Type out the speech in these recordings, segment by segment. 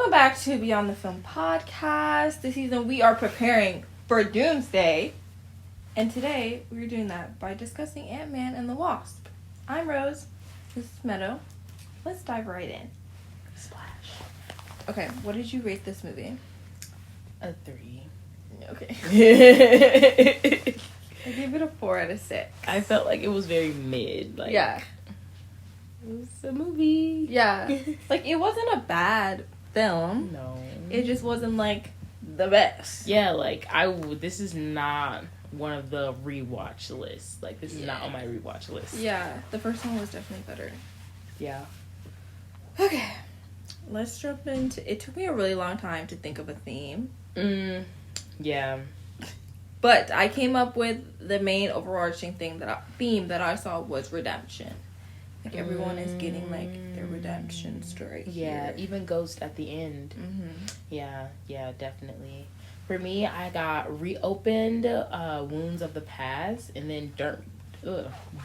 Welcome back to Beyond the Film podcast. This season we are preparing for Doomsday. And today we're doing that by discussing Antman and the Wasp. I'm Rose. This is Meadow. Let's dive right in. Splash. Okay, what did you rate this movie? A 3. Okay. I gave it a 4 out of 6. I felt like it was very mid. Like, yeah. It was a movie. Yeah. Like, it wasn't a bad film. No. It just wasn't, like, the best. Yeah, like, this is not one of the rewatch lists. Like, this is not on my rewatch list. Yeah, the first one was definitely better. Yeah. Okay. Let's jump into... It took me a really long time to think of a theme. Yeah. But I came up with the main overarching theme that I saw was redemption. Like, everyone is getting, like, their redemption story here. Even Ghost at the end. Mm-hmm. Yeah, definitely. For me, I got reopened wounds of the past, and then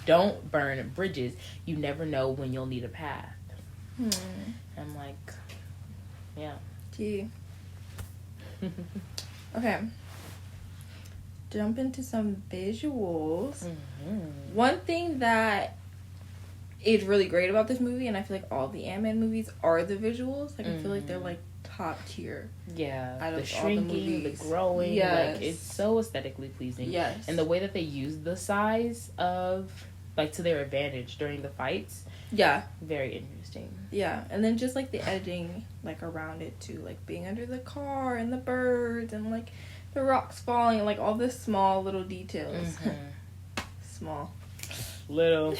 don't burn bridges. You never know when you'll need a path. I'm like, yeah. Gee. Okay. Jump into some visuals. Mm-hmm. One thing that is really great about this movie, and I feel like all the Antman movies, are the visuals. Like, I feel like they're, like, top tier. Yeah. Out of the shrinking, the growing. Yes. Like, it's so aesthetically pleasing. Yes. And the way that they use the size of, like, to their advantage during the fights. Yeah. Very interesting. Yeah. And then just, like, the editing, like, around it, too. Like, being under the car, and the birds, and, like, the rocks falling, like, all the small little details. Mm-hmm. Small. Little.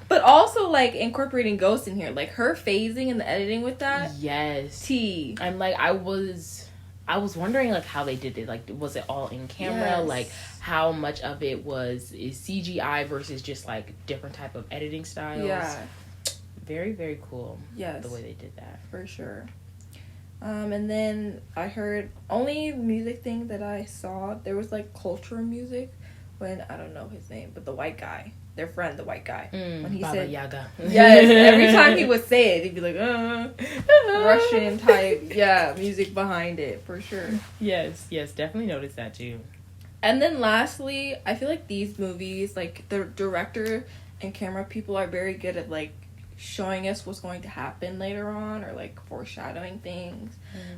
But also, like, incorporating Ghost in here. Like, her phasing and the editing with that. Yes. T. I'm like, I was wondering, like, how they did it. Like, was it all in camera? Yes. Like, how much of it is CGI versus just, like, different type of editing styles? Yeah. Very, very cool. Yes. The way they did that. For sure. And then I heard, only music thing that I saw, there was, like, cultural music when, I don't know his name, but the white guy, their friend, the white guy, when he Baba said, Yaga. yes, every time he would say it, he'd be like, Russian type, music behind it, for sure. Yes, definitely noticed that too. And then lastly, I feel like these movies, like, the director and camera people are very good at, like, showing us what's going to happen later on, or, like, foreshadowing things.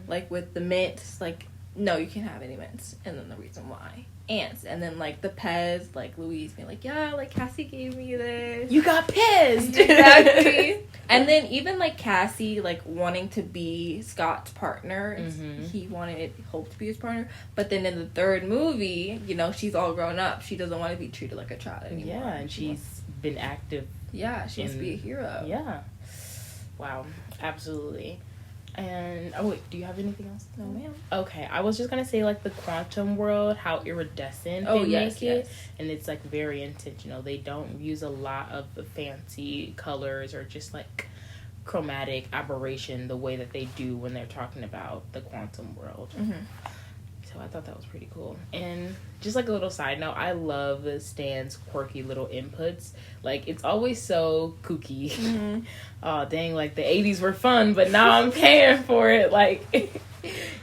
Like, with the mints, like, no, you can't have any mints, and then the reason why. Ants, and then, like, the Pez, like, Louise being like, yeah, like, Cassie gave me this. You got pissed! Exactly. And then even, like, Cassie, like, wanting to be Scott's partner. He wanted Hope to be his partner. But then in the third movie, you know, she's all grown up. She doesn't want to be treated like a child anymore. Yeah, and she's been active. Yeah, she wants to be a hero. Yeah. Wow, absolutely. And, oh wait, do you have anything else? No, ma'am. Okay, I was just gonna say, like, the quantum world, how iridescent they make it. And it's, like, very intentional. They don't use a lot of the fancy colors or just, like, chromatic aberration the way that they do when they're talking about the quantum world. So I thought that was pretty cool. And just, like, a little side note, I love Stan's quirky little inputs. Like, it's always so kooky. Oh, dang, like, the 80s were fun, but now I'm paying for it. Like,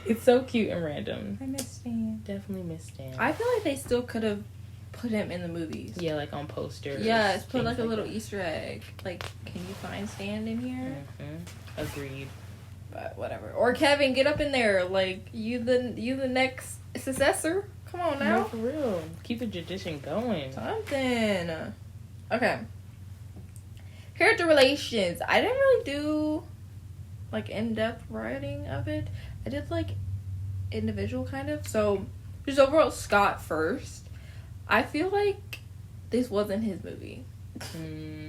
it's so cute and random. I miss Stan. Definitely miss Stan. I feel like they still could have put him in the movies. Yeah, like, on posters. Yes, put, like, a little Easter egg. Like, can you find Stan in here? Agreed. But whatever. Or Kevin, get up in there. Like, you the next successor. Come on now. No, for real. Keep the tradition going. Something. Okay. Character relations. I didn't really do, like, in-depth writing of it. I did, like, individual kind of. So, just overall, Scott first. I feel like this wasn't his movie.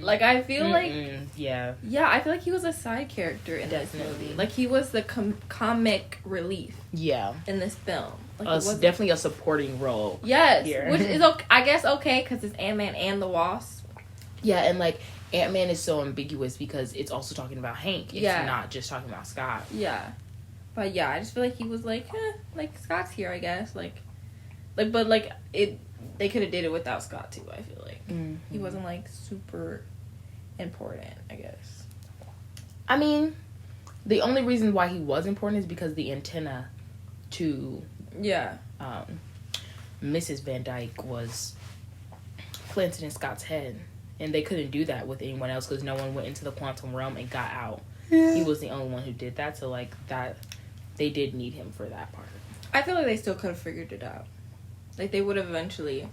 Like, I feel like... Yeah, I feel like he was a side character in this movie. Like, he was the comic relief. Yeah. In this film. Like, definitely a supporting role. Yes. Here. Which is, I guess, okay, because it's Antman and the Wasp. Yeah, and, like, Antman is so ambiguous because it's also talking about Hank. It's not just talking about Scott. Yeah. But, yeah, I just feel like he was like, like, Scott's here, I guess. Like, but, like, they could have did it without Scott, too, I feel like. He wasn't, like, super important, I guess. I mean, The only reason why he was important is because the antenna to Mrs. Van Dyke was planted in Scott's head, and they couldn't do that with anyone else because no one went into the quantum realm and got out. Yeah. He was the only one who did that, so like that, they did need him for that part. I feel like they still could have figured it out. Like they would have eventually.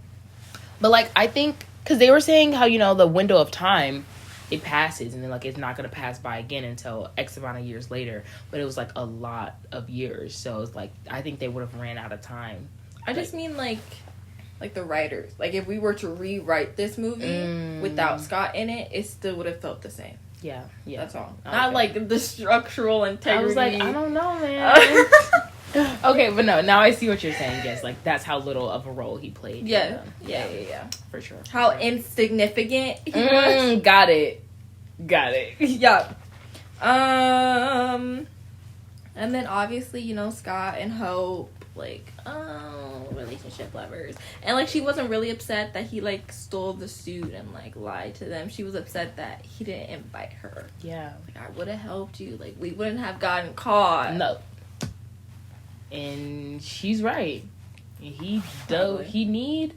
But like I think because they were saying how the window of time, it passes and then like it's not gonna pass by again until X amount of years later. But it was like a lot of years, so it's like I think they would have ran out of time. I just mean like the writers. Like if we were to rewrite this movie without Scott in it, it still would have felt the same. Yeah. That's all. Not like the structural integrity. I was like, I don't know, man. Okay, but no, now I see what you're saying. Yes, like that's how little of a role he played. Yeah. For sure. How insignificant he was. Got it. Yeah. And then obviously, Scott and Hope, like, relationship lovers. And like she wasn't really upset that he like stole the suit and like lied to them. She was upset that he didn't invite her. Yeah. Like I would have helped you. Like we wouldn't have gotten caught. No. And she's right. He does need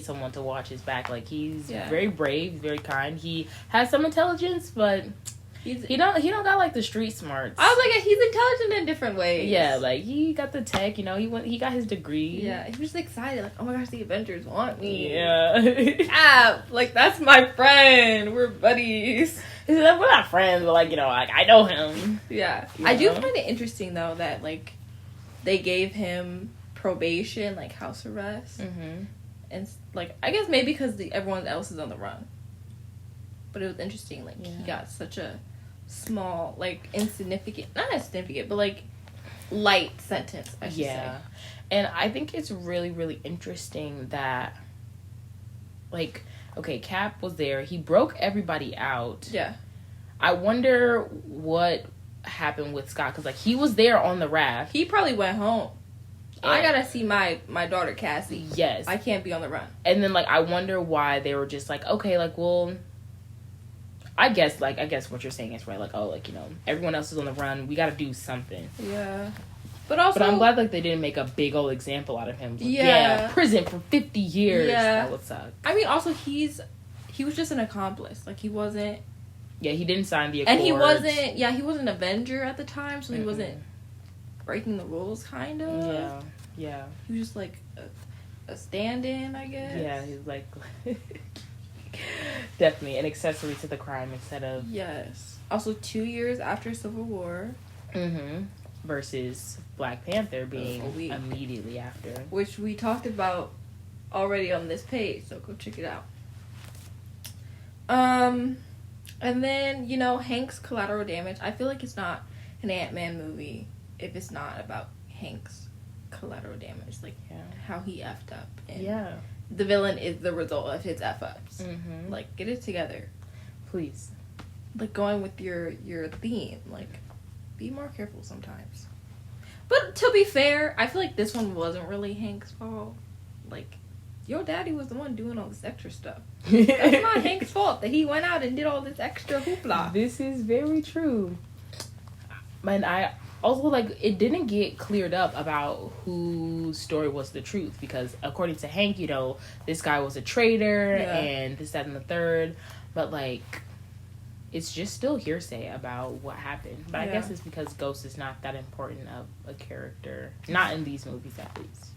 someone to watch his back. Like he's very brave, very kind. He has some intelligence, but he don't got like the street smarts. I was like, he's intelligent in different ways. Yeah, like he got the tech. He got his degree. Yeah, he was excited. Like, oh my gosh, the Avengers want me. Yeah, like that's my friend. We're buddies. He's like, we're not friends, but like like I know him. Yeah, I do find it interesting though that like they gave him probation, like house arrest, and like I guess maybe because everyone else is on the run. But it was interesting, like he got such a small, like not insignificant, but like light sentence. I should say. And I think it's really, really interesting that, like, okay, Cap was there. He broke everybody out. Yeah. I wonder what happened with Scott because like he was there on the raft. He probably went home. I gotta see my daughter Cassie. Yes. I can't be on the run. And then like I wonder why they were just like, okay, like well, I guess what you're saying is right. Like oh, like everyone else is on the run. We got to do something. Yeah. But I'm glad like they didn't make a big old example out of him. Like, prison for 50 years. Yeah. That would suck. I mean, also he was just an accomplice. Like he wasn't. Yeah, he didn't sign the accords. And he wasn't. Yeah, he was an Avenger at the time, so he wasn't breaking the rules. Kind of. Yeah. He was just like a stand-in, I guess. Yeah, he was like definitely an accessory to the crime instead of. Yes. Also, 2 years after Civil War. Versus Black Panther being immediately after. Which we talked about already on this page, so go check it out. And then, Hank's collateral damage. I feel like it's not an Ant-Man movie if it's not about Hank's collateral damage. Like, how he effed up. And the villain is the result of his F-ups. Like, get it together. Please. Like, going with your theme. Like, be more careful sometimes. But to be fair, I feel like this one wasn't really Hank's fault. Like, your daddy was the one doing all this extra stuff. That's not Hank's fault that he went out and did all this extra hoopla. This is very true. And I also, like, it didn't get cleared up about whose story was the truth. Because according to Hank, this guy was a traitor and this, that, and the third. But, like, it's just still hearsay about what happened. But I guess it's because Ghost is not that important of a character. Not in these movies, at least.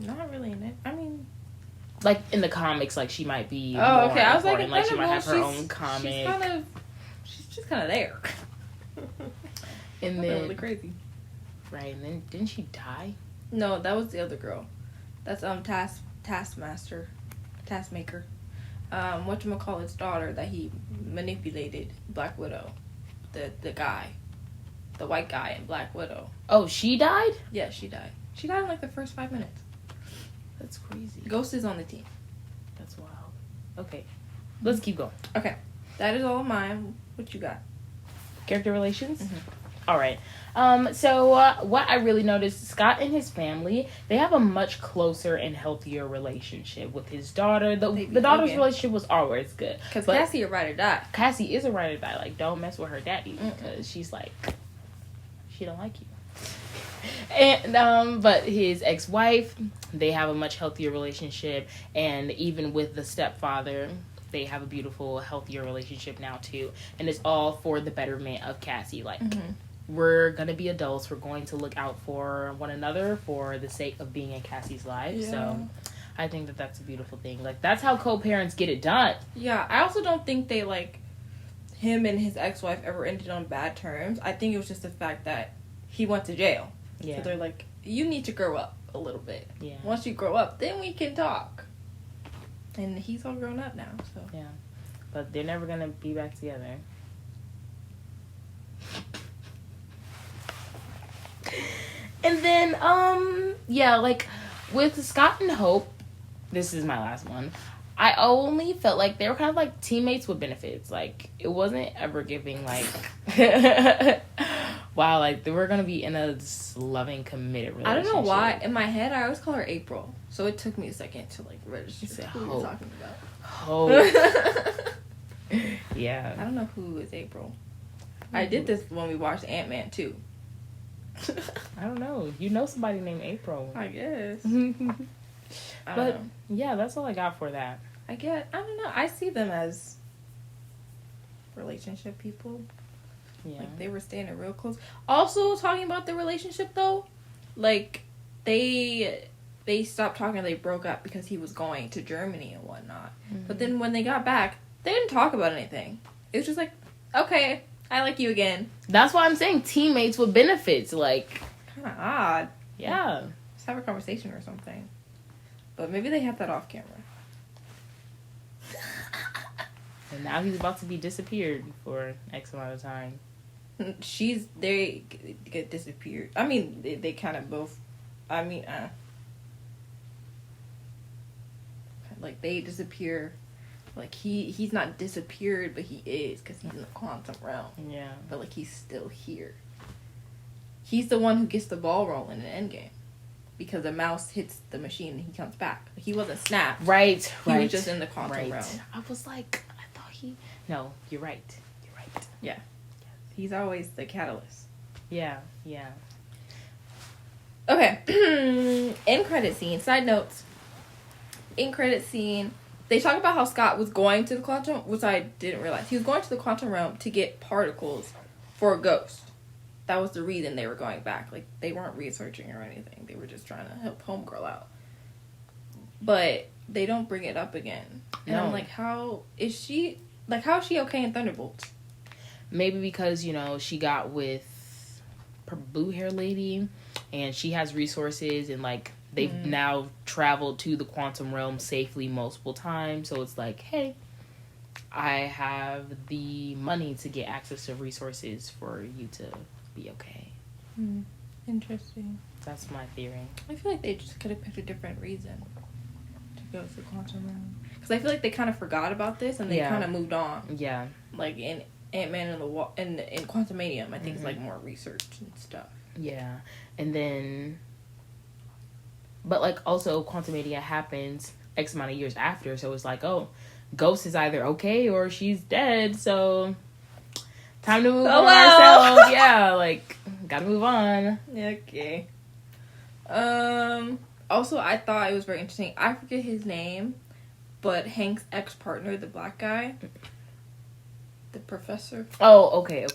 Not really in it. I mean, like in the comics, like she might be. Oh, okay. I was like she might have her own comic. She's just kind of there. And then really crazy, right? And then didn't she die? No, that was the other girl. That's Taskmaster. Whatchamacallit's daughter that he manipulated, Black Widow, the guy, the white guy in Black Widow. Oh, she died? Yeah, she died. She died in like the first 5 minutes. That's crazy. Ghost is on the team. That's wild. Okay, let's keep going. Okay, that is all mine. What you got? Character relations? All right. So what I really noticed, Scott and his family, they have a much closer and healthier relationship with his daughter. The daughter's relationship was always good. Because Cassie a ride or die. Cassie is a ride or die. Like, don't mess with her daddy because she's like, she don't like you. And but his ex-wife, they have a much healthier relationship, and even with the stepfather, they have a beautiful, healthier relationship now too. And it's all for the betterment of Cassie. Like, we're gonna be adults. We're going to look out for one another for the sake of being in Cassie's life. Yeah. So I think that that's a beautiful thing. Like, that's how co-parents get it done. Yeah, I also don't think they, like, him and his ex-wife ever ended on bad terms. I think it was just the fact that he went to jail. Yeah. So they're like, you need to grow up a little bit. Yeah. Once you grow up, then we can talk. And he's all grown up now, so. Yeah. But they're never gonna be back together. And then, yeah, like, with Scott and Hope, this is my last one, I only felt like they were kind of like teammates with benefits. Like, it wasn't ever giving, like, wow, like, they were gonna be in a loving, committed relationship. I don't know why. In my head, I always call her April. So it took me a second to, like, register who you're talking about. Hope. Yeah. I don't know who is April. I did this when we watched Antman, too. I don't know. You know somebody named April. I guess. But, yeah, that's all I got for that. I don't know. I see them as relationship people. Yeah. Like, they were standing real close. Also, talking about the relationship, though, like, they stopped talking. They broke up because he was going to Germany and whatnot. Mm-hmm. But then when they got back, they didn't talk about anything. It was just like, okay, I like you again. That's why I'm saying teammates with benefits. Like, kind of odd. Yeah. Just have a conversation or something. But maybe they have that off camera. And now he's about to be disappeared for X amount of time. They get disappeared. I mean, they kind of both. I mean, like, they disappear. Like, he's not disappeared, but he is, because he's in the quantum realm. Yeah. But, like, he's still here. He's the one who gets the ball rolling in Endgame. Because the mouse hits the machine and he comes back. He wasn't snapped. Right. He was just in the quantum realm. I was like, I thought he... No, you're right. Yeah. He's always the catalyst. Yeah. Okay. End credit scene. Side notes. End credit scene. They talk about how Scott was going to the quantum... Which I didn't realize. He was going to the quantum realm to get particles for a ghost. That was the reason they were going back. Like, they weren't researching or anything. They were just trying to help Homegirl out. But they don't bring it up again. And I'm like, how is she okay in Thunderbolts? Maybe because, she got with her blue hair lady and she has resources and, like, they've now traveled to the quantum realm safely multiple times. So it's like, hey, I have the money to get access to resources for you to be okay. Interesting. That's my theory. I feel like they just could have picked a different reason to go to the quantum realm. Because I feel like they kind of forgot about this and they kind of moved on. Yeah. Like in Antman and in Quantumanium, I think it's like more research and stuff. Yeah. And then... But, like, also, Quantumania happens X amount of years after, so it's like, oh, Ghost is either okay or she's dead, so... Time to move on ourselves. Yeah, like, gotta move on. Okay. Also, I thought it was very interesting. I forget his name, but Hank's ex-partner, the black guy, the professor. Oh, okay.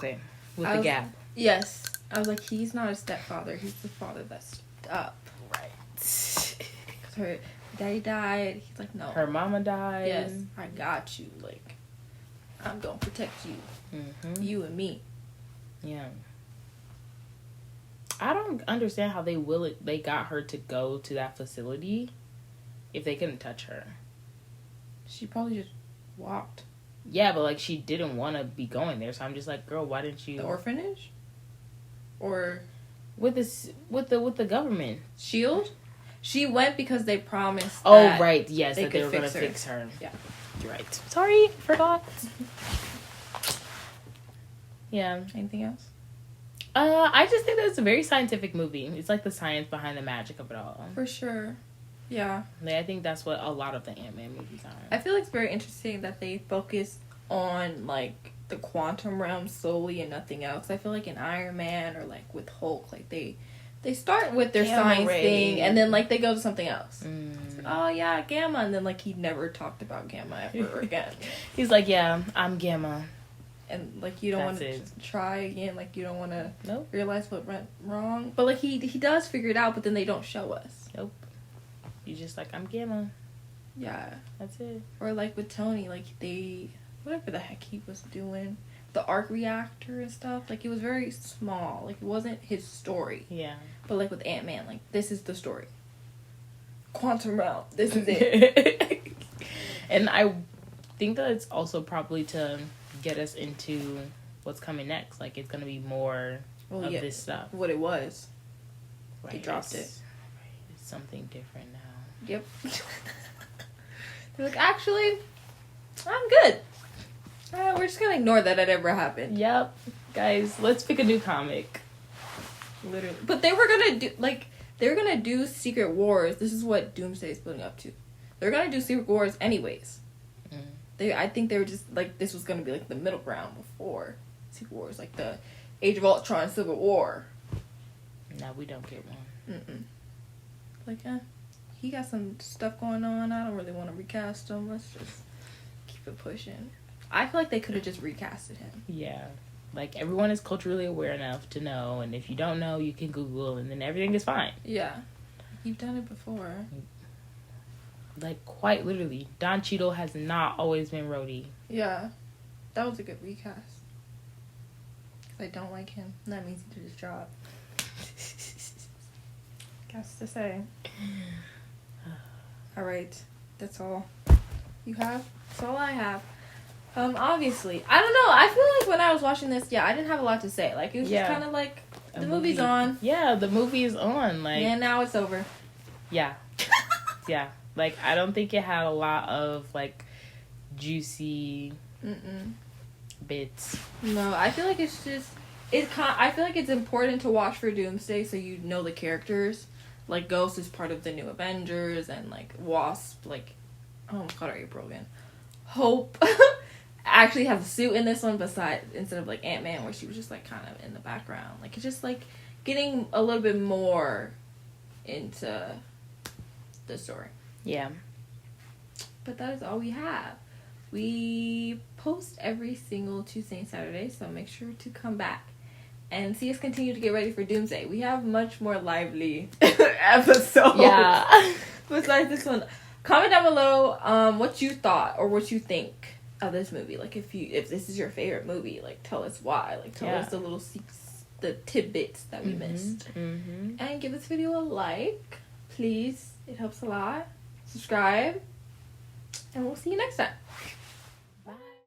With the gap. Yes. I was like, he's not a stepfather. He's the father that stepped up. Right. Because her daddy died. He's like, no. Her mama died. Yes. I got you. Like, I'm gonna protect you. Mm-hmm. You and me. Yeah. I don't understand how they got her to go to that facility if they couldn't touch her. She probably just walked. Yeah, but, like, she didn't want to be going there, so I'm just like, girl, why didn't you... The orphanage? Or... With the government. SHIELD? She went because they promised Oh, right, yes, that they were going to fix her. Yeah. You're right. Sorry, forgot. Yeah. Anything else? I just think that it's a very scientific movie. It's like the science behind the magic of it all. For sure. Yeah. Like, I think that's what a lot of the Ant-Man movies are. I feel like it's very interesting that they focus on, like, the quantum realm solely and nothing else. I feel like in Iron Man or, like, with Hulk, like, they start with their science thing and then, like, they go to something else. It's like, oh, yeah, Gamma. And then, like, he never talked about Gamma ever again. He's like, yeah, I'm Gamma. And, like, you don't want to try again. Like, you don't want to realize what went wrong. But, like, he does figure it out, but then they don't show us. Nope. You're just like, I'm Gamma. Yeah. That's it. Or, like, with Tony, like, whatever the heck he was doing, the arc reactor and stuff, like, it was very small. Like, it wasn't his story. Yeah. But, like, with Ant-Man, like, this is the story. Quantum realm. This is it. And I think that it's also probably to get us into what's coming next. Like, it's going to be more of this stuff. What it was. Right. They dropped it. It's something different now. Yep. They're like, actually, I'm good. We're just gonna ignore that it ever happened. Yep. Guys, let's pick a new comic. Literally. But they were gonna do Secret Wars. This is what Doomsday is building up to. They're gonna do Secret Wars anyways. I think they were just, like, this was gonna be, like, the middle ground before Secret Wars. Like, the Age of Ultron Civil War. Now we don't get one. Like, he got some stuff going on. I don't really want to recast him. Let's just keep it pushing. I feel like they could have just recasted him. Yeah. Like, everyone is culturally aware enough to know, and if you don't know, you can Google, and then everything is fine. Yeah. You've done it before. Like, quite literally. Don Cheadle has not always been Rhodey. Yeah. That was a good recast. Because I don't like him. And that means he did his job. Guess to say. Alright. That's all you have? That's all I have. Obviously. I don't know. I feel like when I was watching this, I didn't have a lot to say. Like, it was just kind of like, the movie's on. Yeah, the movie is on. Like, and now it's over. Yeah. Yeah. Like, I don't think it had a lot of, like, juicy bits. No, I feel like it's just... I feel like it's important to watch for Doomsday so you know the characters. Like, Ghost is part of the new Avengers, and, like, Wasp, like... Oh, I called her April again. Hope actually has a suit in this one instead of, like, Ant-Man, where she was just, like, kind of in the background. Like, it's just, like, getting a little bit more into the story. Yeah. But that is all we have. We post every single Tuesday and Saturday, so make sure to come back and see us continue to get ready for Doomsday. We have much more lively episodes. Yeah. Besides this one. Comment down below what you thought or what you think of this movie. Like, if this is your favorite movie, like, tell us why. Like, tell us the tidbits that we missed. And give this video a like, please. It helps a lot. Subscribe. And we'll see you next time.